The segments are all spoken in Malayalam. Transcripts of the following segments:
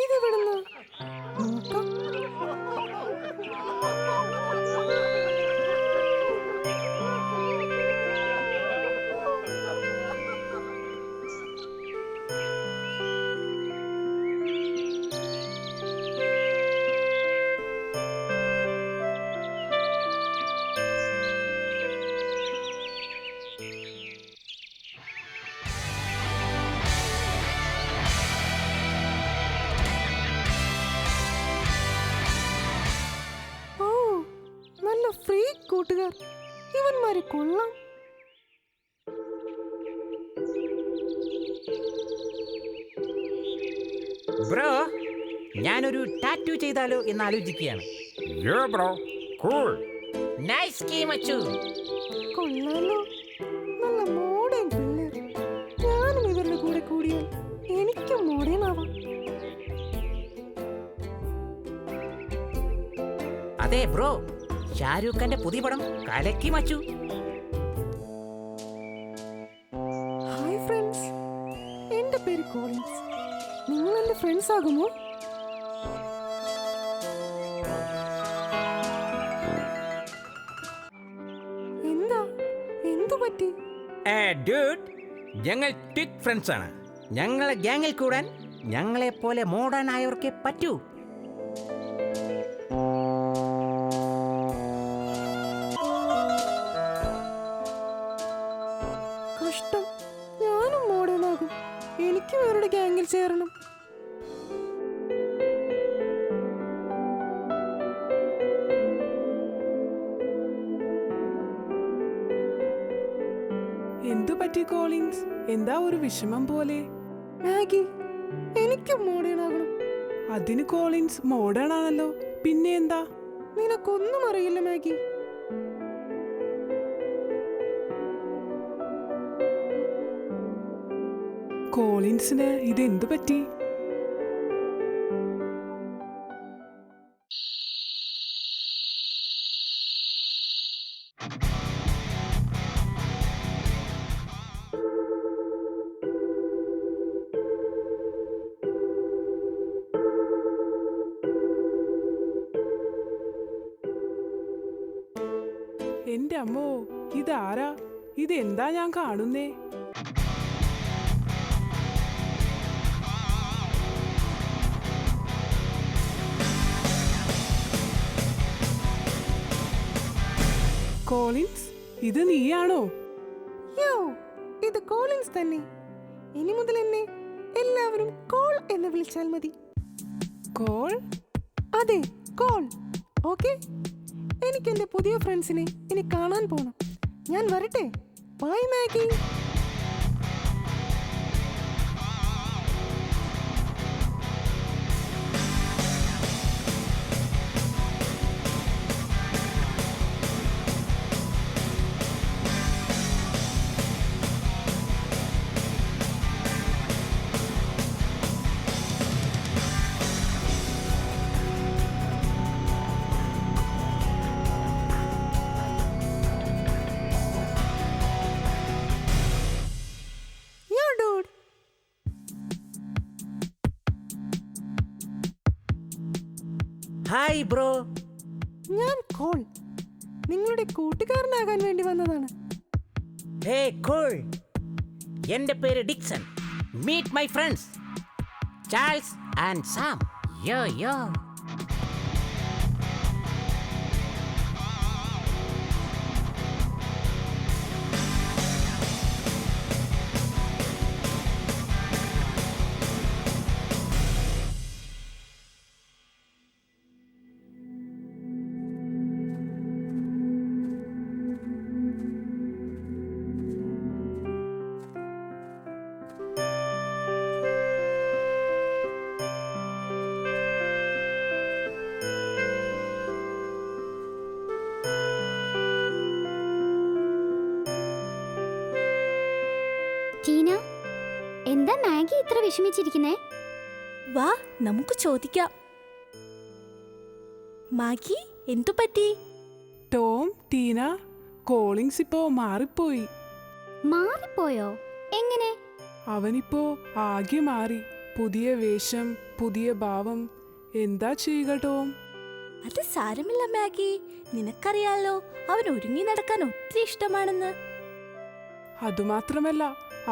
ഇതെവിടുന്ന് നോക്കാം. നല്ല ഫ്രീ കൂട്ടുകാർ, ഇവന്മാര് കൊള്ളാം. ബ്രോ, ഞാനൊരു ടാറ്റു ചെയ്താലോ എന്ന് ആലോചിക്കുകയാണ്. Nice game Achu. കൊള്ളാലോ, നല്ല മോഡേൺ പിള്ളേർ. ഞാനും ഇവരുടെ കൂടെ കൂടിയാൽ എനിക്കും മോഡേൺ ആവാം. അതെ ബ്രോ, ഷാരൂഖ് ഖാന്റെ പുതിയ പടം കലക്കി മച്ചു. ഹായ് ഫ്രണ്ട്സ്, എന്റെ പേര് കോളിൻസ്. നിങ്ങൾ എന്റെ ഫ്രണ്ട്സ് ആകുമോ? എന്താ, എന്തു പറ്റി? ഞങ്ങൾ ട്വിക്ക് ഫ്രണ്ട്സ് ആണ്. ഞങ്ങളെ ഗ്യാങ്ങിൽ കൂടാൻ ഞങ്ങളെ പോലെ മോഡേൺ ആയവർക്കേ പറ്റൂ. കഷ്ടം, ഞാനും മോഡേൺ ആകും. എനിക്കും അവരുടെ ഗ്യാങ്ങിൽ ചേരണം. എന്തു പറ്റി കോളിൻസ്? എന്താ ഒരു വിഷമം പോലെ? മാഗി, എനിക്കും മോഡേൺ ആകണം. അതിന് കോളിൻസ് മോഡേൺ ആണല്ലോ, പിന്നെ എന്താ? നിനക്കൊന്നും അറിയില്ല മാഗി. കോളിൻസിന് ഇതെന്തു പറ്റി? എന്റെ അമ്മോ, ഇതാരാ? ഇതെന്താ ഞാൻ കാണുന്നേ? കോളിൻസ്, ഇത് നീയാണോ? യോ, ഇത് കോളിൻസ് തന്നെ. ഇനി മുതൽ എന്നെ എല്ലാവരും കോൾ എന്ന് വിളിച്ചാൽ മതി. കോൾ? അതെ, കോൾ. ഓക്കെ, എനിക്ക് എന്റെ പുതിയ ഫ്രണ്ട്സിനെ ഇനി കാണാൻ പോണം. ഞാൻ വരട്ടെ. Bye Maggie. Hi bro. ഞാൻ കോൾ, നിങ്ങളുടെ കൂട്ടുകാരനാകാൻ വേണ്ടി വന്നതാണ്. ഹേ കോൾ, എന്റെ പേര് Dixon. Meet my friends Charles and Sam. Yo yo. എന്താ മാഗി ഇത്ര വിഷമിച്ചിരിക്കുന്നേ? വാ നമുക്ക് ചോദിക്കാം. മാഗി എന്തു പറ്റി? ടോം, ടീന, കോളിങ്സ് ഇപ്പോ മാറിപ്പോയി. മാറിപ്പോയോ? എങ്ങനെ? അവനിപ്പോ ആകെ മാറി. പുതിയ വേഷം, പുതിയ ഭാവം. എന്താ ചെയ്യുക ടോം? അത് സാരമില്ല മാഗി, നിനക്കറിയാലോ അവൻ ഒരുങ്ങി നടക്കാൻ ഒത്തിരി ഇഷ്ടമാണെന്ന്. അതുമാത്രമല്ല,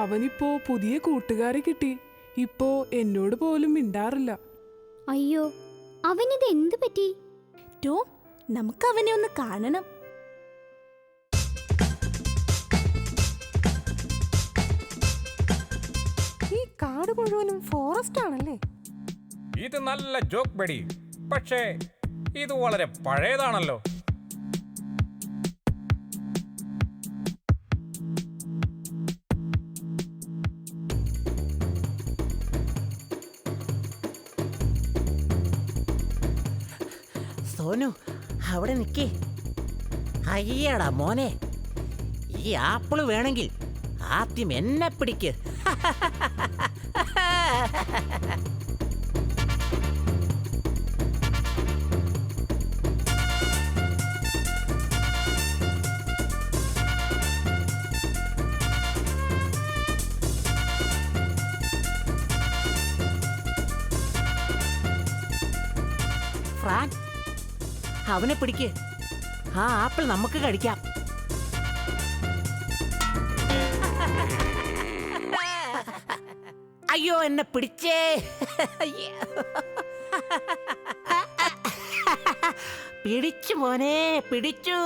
അവനിപ്പോ പുതിയ കൂട്ടുകാരെ കിട്ടി. ഇപ്പോ എന്നോട് പോലും മിണ്ടാറില്ല. അയ്യോ, അവനിത് എന്തു പറ്റി? ടോം, നമുക്ക് അവനെ ഒന്ന് കാണണം. ഈ കാട് മുഴുവനും ഫോറസ്റ്റ് ആണല്ലേ? ഇത് നല്ല ജോക്ക് ബഡി, പക്ഷേ ഇത് വളരെ പഴയതാണല്ലോ. സോനു, അവിടെ നിൽക്കേ. അയ്യടാ മോനെ, ഈ ആപ്പിള് വേണമെങ്കിൽ ആദ്യം എന്നെ പിടിക്ക്. ഫ്രാൻ, അവനെ പിടിക്ക്. ആ ആപ്പിൾ നമുക്ക് കഴിക്കാം. അയ്യോ, എന്നെ പിടിച്ചേ. പിടിച്ചു മോനെ, പിടിച്ചു.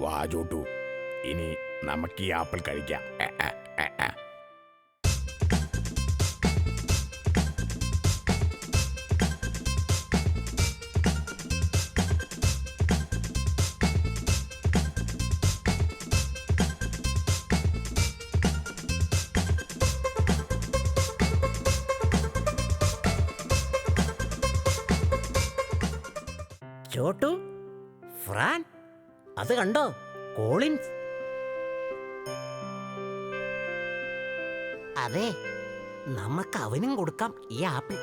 വാ ചോട്ടു, ഇനി നമുക്ക് ഈ ആപ്പിൾ കഴിക്കാം. ചോട്ടു, ഫ്രാൻ, അത് കണ്ടോ? കോളിൻസ്. അതെ, നമുക്ക് അവനും കൊടുക്കാം ഈ ആപ്പിൾ.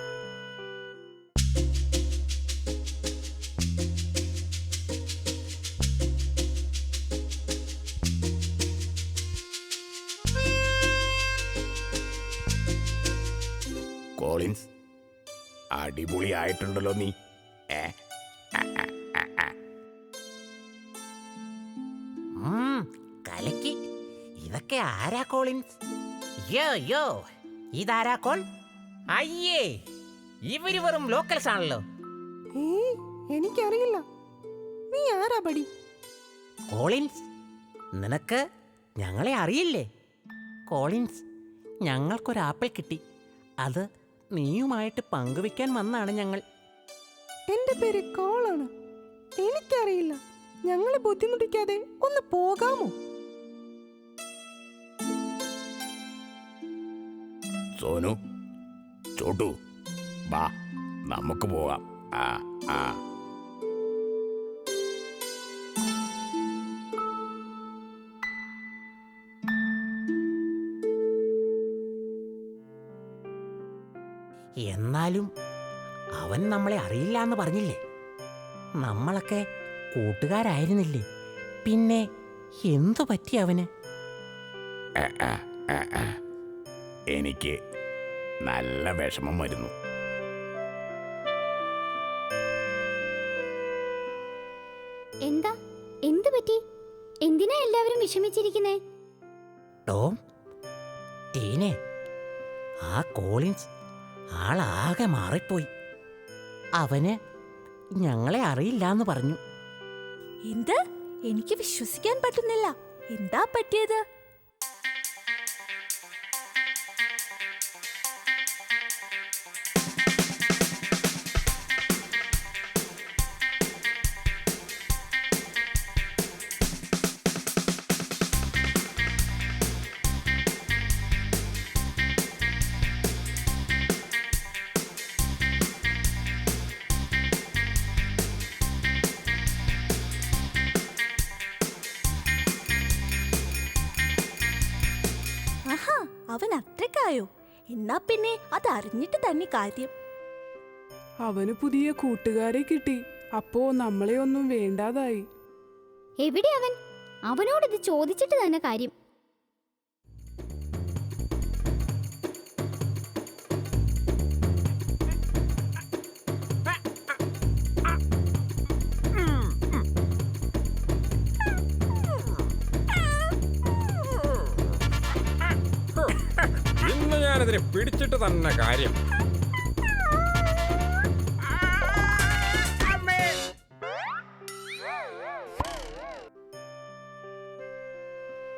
കോളിൻസ്, അടിപൊളിയായിട്ടുണ്ടല്ലോ നീ. കലക്കി. ഇതൊക്കെ ആരാ കോളിൻസ്? യോ യോ, ഇതാരാ കോൾ? അയ്യേ, ഇവര് വെറും ലോക്കൽസ് ആണല്ലോ. ഏയ്, എനിക്കറിയില്ല. നീ ആരാ ബഡി? കോളിൻസ്, നിനക്ക് ഞങ്ങളെ അറിയില്ലേ? കോളിൻസ്, ഞങ്ങൾക്കൊരു ആപ്പിൾ കിട്ടി. അത് നീയുമായിട്ട് പങ്കുവെക്കാൻ വന്നാണ് ഞങ്ങൾ. എന്റെ പേര് കോളാണ്. എനിക്കറിയില്ല. ഞങ്ങളെ ബുദ്ധിമുട്ടിക്കാതെ ഒന്ന് പോകാമോ? സോനു, ചോട്ടു, വാ നമുക്ക് പോകാം. ആ ആ എന്നാലും അവൻ നമ്മളെ അറിയില്ല എന്ന് പറഞ്ഞില്ലേ? നമ്മളൊക്കെ കൂട്ടുകാരായിരുന്നില്ലേ? പിന്നെ എന്തു പറ്റി അവന്? എനിക്ക് നല്ല വിഷമം വരുന്നു. എന്താ? എന്തു പറ്റി? എന്തിനാ എല്ലാവരും വിഷമിച്ചിരിക്കുന്നേ? ടോം, ടീനെ, ആ കോളിൻസ് ആളാകെ മാറിപ്പോയി. അവന് ഞങ്ങളെ അറിയില്ല എന്ന് പറഞ്ഞു. എന്ത്? എനിക്ക് വിശ്വസിക്കാൻ പറ്റുന്നില്ല. എന്താ പറ്റിയത്? അത്രക്കായോ? എന്നാ പിന്നെ അത് അറിഞ്ഞിട്ട് തന്നെ കാര്യം. അവന് പുതിയ കൂട്ടുകാരെ കിട്ടി, അപ്പോ നമ്മളെ ഒന്നും വേണ്ടാതായി. എവിടെ അവൻ? അവനോട് ഇത് ചോദിച്ചിട്ട് തന്നെ കാര്യം. ഇന്ന് ഞാനിതിനെ പിടിച്ചിട്ട് തന്നെ കാര്യം.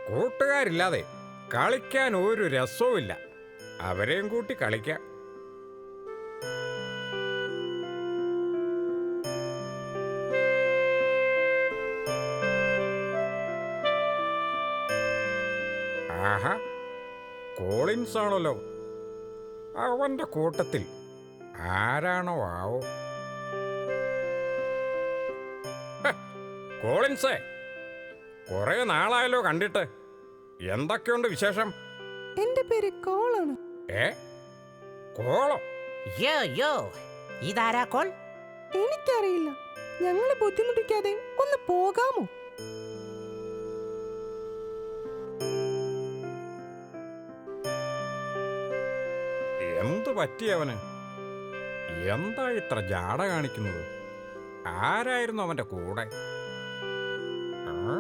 കൂട്ടുകാരില്ലാതെ കളിക്കാൻ ഒരു രസവുമില്ല. അവരെയും കൂട്ടി കളിക്കാം. ആഹാ, കോളിൻസ് ആണല്ലോ. അവന്റെ കൂട്ടത്തിൽ ആരാണോ ആവോ? കോളിൻസേ, കുറെ നാളായല്ലോ കണ്ടിട്ട്. എന്തൊക്കെയുണ്ട് വിശേഷം? എന്റെ പേര് കോളാണ്. ഏ, കോളോ? യോ യോ, ഇതാരാ കോൾ? എനിക്കറിയില്ല. ഞങ്ങളെ ബുദ്ധിമുട്ടിക്കാതെ ഒന്ന് പോകാമോ? എന്ത് പറ്റിയവന്? എന്താ ഇത്ര ജാട കാണിക്കുന്നത്? ആരായിരുന്നു അവന്റെ കൂടെ? ആ?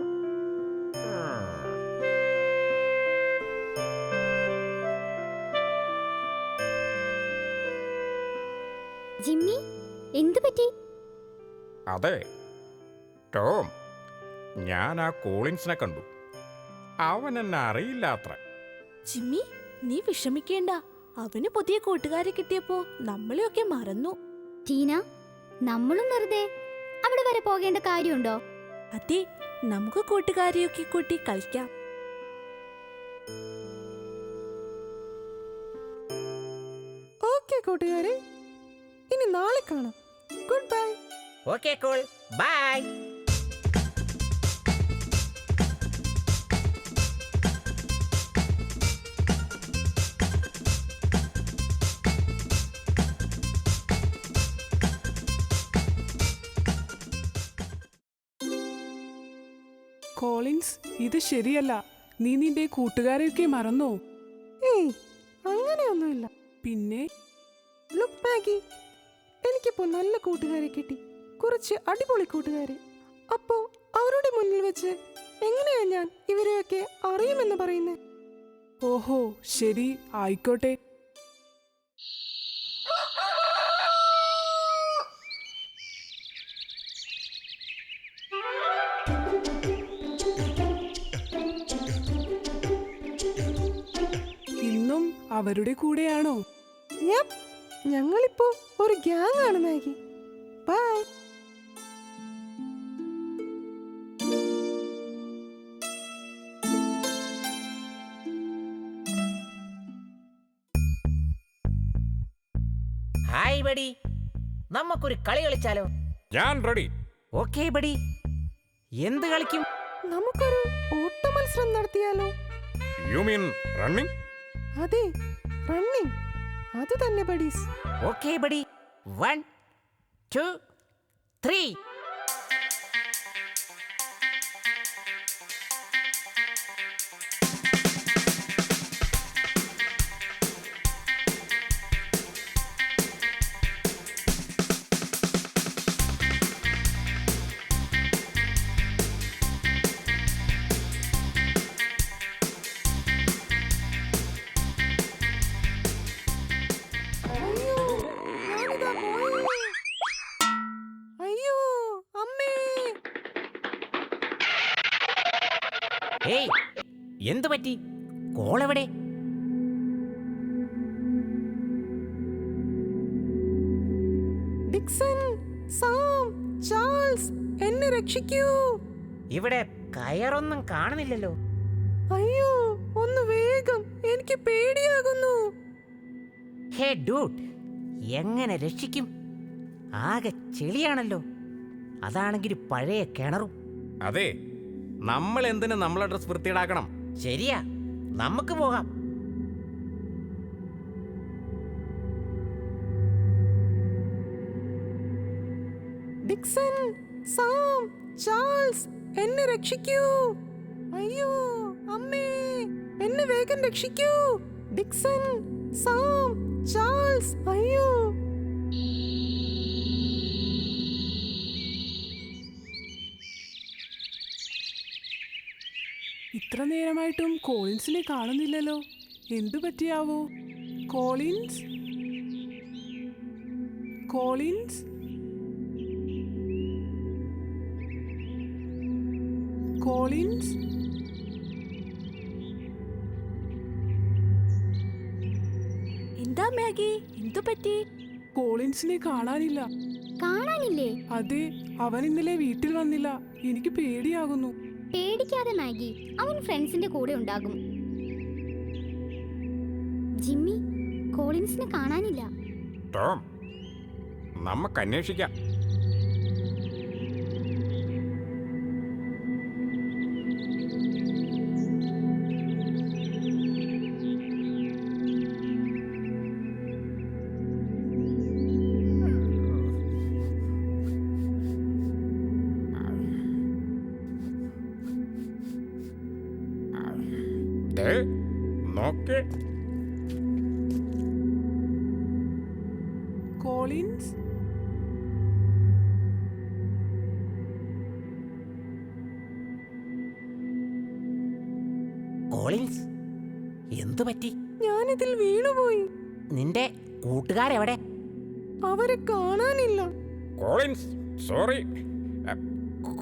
ജിമ്മി, എന്തു പറ്റി? അതെ ടോം, ഞാൻ ആ കോളിൻസിനെ കണ്ടു. അവൻ എന്നെ അറിയില്ല അത്ര. ജിമ്മി, നീ വിഷമിക്കേണ്ട. അവന് പുതിയ കൂട്ടുകാരെ കിട്ടിയപ്പോ നമ്മളെയൊക്കെ മറന്നു. ടീന, നമ്മളും വെറുതെ അവിടെ വരെ പോകേണ്ട കാര്യമുണ്ടോ? അതെ, നമുക്ക് കൂട്ടുകാരെയൊക്കെ കൂട്ടി കളിക്കാം. ഓക്കെ കൂട്ടുകാരെ, ഇനി നാളെ കാണാം. Goodbye. Okay Cole, bye. Collins, ഇത് ശരിയല്ല. നീ നിന്റെ കൂട്ടുകാരെയൊക്കെ മറന്നോ? ഏയ്, അങ്ങനെയൊന്നുമില്ല. പിന്നെ ലുക്ക് മാഗി, എനിക്കിപ്പോ നല്ല കൂട്ടുകാരെ കിട്ടി. കുറച്ച് അടിപൊളി കൂട്ടുകാരെ. അപ്പോ അവരുടെ മുന്നിൽ വെച്ച് എങ്ങനെയാ ഞാൻ ഇവരെയൊക്കെ അറിയുമെന്ന് പറയുന്നേ? ഓഹോ, ശരി, ആയിക്കോട്ടെ. ഇന്നും അവരുടെ കൂടെയാണോ? യപ്പ്, ഞങ്ങളിപ്പോ ഒരു ഗ്യാങ് ആണ് മാഗി. ബൈ. ഹായ് ബഡി, നമുക്കൊരു കളി കളിച്ചാലോ? ഞാൻ റെഡി. ഓക്കെ ബഡി, എന്ത് കളിക്കും? നമുക്കൊരു ഓട്ട മത്സരം നടത്തിയാലോ? You mean running? അതെ, റണ്ണിങ്. അത് തന്നെ ബഡീസ്. Okay buddy, 1 2 3. അയ്യോ, ഞാനിതാ പോയി. അയ്യോ, അമ്മേ. ഏയ്, എന്തു പറ്റി? കോൾ എവിടെ? ഡിക്സൺ, സാം, ചാൾസ്, എന്നെ രക്ഷിക്കൂ. ഇവിടെ കയറൊന്നും കാണുന്നില്ലല്ലോ. അയ്യോ, ഒന്ന് വേഗം, എനിക്ക് പേടിയാകുന്നു. ഹേ ഡൂഡ്, എങ്ങനെ രക്ഷിക്കും? ആകെ ചെളിയാണല്ലോ. അതാണെങ്കിൽ പഴയ കിണറും. അതെ, നമ്മൾ എന്തിനു നമ്മളെ ഡ്രസ് വൃത്തിയിടാക്കണം? ശരിയാ, നമുക്ക് പോകാം. ഡിക്സൺ, സാം, ചാൾസ്, എന്നെ രക്ഷിക്കൂ. അയ്യോ അമ്മേ, എന്നെ വേഗം രക്ഷിക്കൂ. ഡിക്സൺ, സാം, ചാൾസ്, അയ്യോ. ഇത്ര നേരമായിട്ടും കോളിൻസിനെ കാണുന്നില്ലല്ലോ. എന്തു പറ്റിയാവോ? Collins, Collins, Collins. എന്താ മാഗി, എന്തു പറ്റി? കോളിൻസിനെ കാണാനില്ല. കാണാനില്ലേ? അതെ, അവൻ ഇന്നലെ വീട്ടിൽ വന്നില്ല. എനിക്ക് പേടിയാകുന്നു. പേടിക്കാതെ മാഗി, അവൻ ഫ്രണ്ട്സിന്റെ കൂടെ ഉണ്ടാകും. ജിമ്മി, കോളിൻസിനെ കാണാനില്ല. ടോം, നമുക്ക് അന്വേഷിക്കാം. ദേ, നോക്ക്. കോളിൻസ്, കോളിൻസ്, എന്തു പറ്റി? ഞാനിതിൽ വീണുപോയി. നിന്റെ കൂട്ടുകാരെവിടെ? അവരെ കാണാനില്ല. Collins, sorry.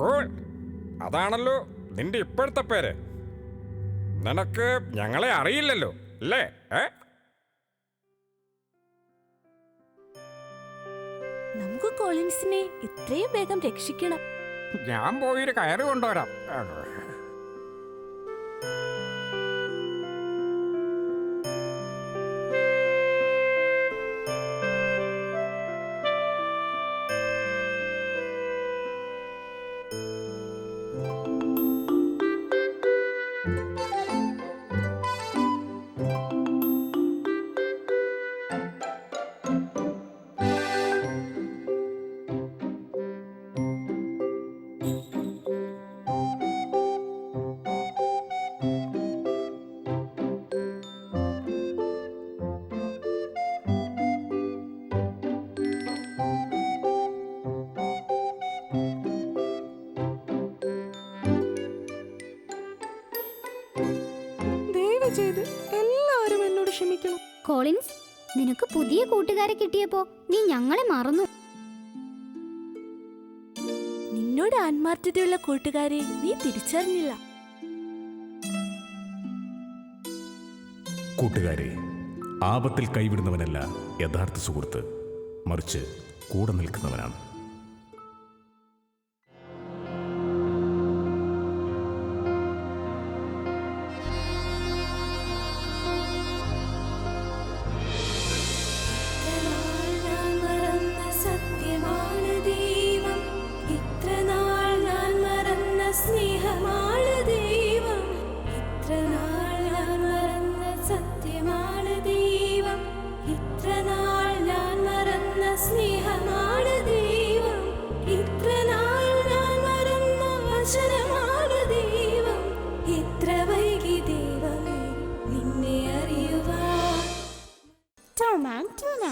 കോൾ, അതാണല്ലോ നിന്റെ ഇപ്പോഴത്തെ പേര്. നിനക്ക് ഞങ്ങളെ അറിയില്ലല്ലോ അല്ലേ? നമുക്ക് കോളിൻസിനെ എത്രയും വേഗം രക്ഷിക്കണം. ഞാൻ പോയൊരു കയറ് കൊണ്ടുവരാം. ചെയ്ത് എല്ലാവരും എന്നോട് ക്ഷമിക്കണം. കോളിൻസ്, നിനക്ക് പുതിയ കൂട്ടുകാരെ കിട്ടിയപ്പോ നീ ഞങ്ങളെ മറന്നു. നിന്നോട് ആത്മാർത്ഥതയുള്ള കൂട്ടുകാരെ നീ തിരിച്ചറിഞ്ഞില്ല. കൂട്ടുകാരെ, ആപത്തിൽ കൈവിടുന്നവനല്ല യഥാർത്ഥ സുഹൃത്ത്, മറിച്ച് കൂടെ നിൽക്കുന്നവനാണ്. Tom and Tuna.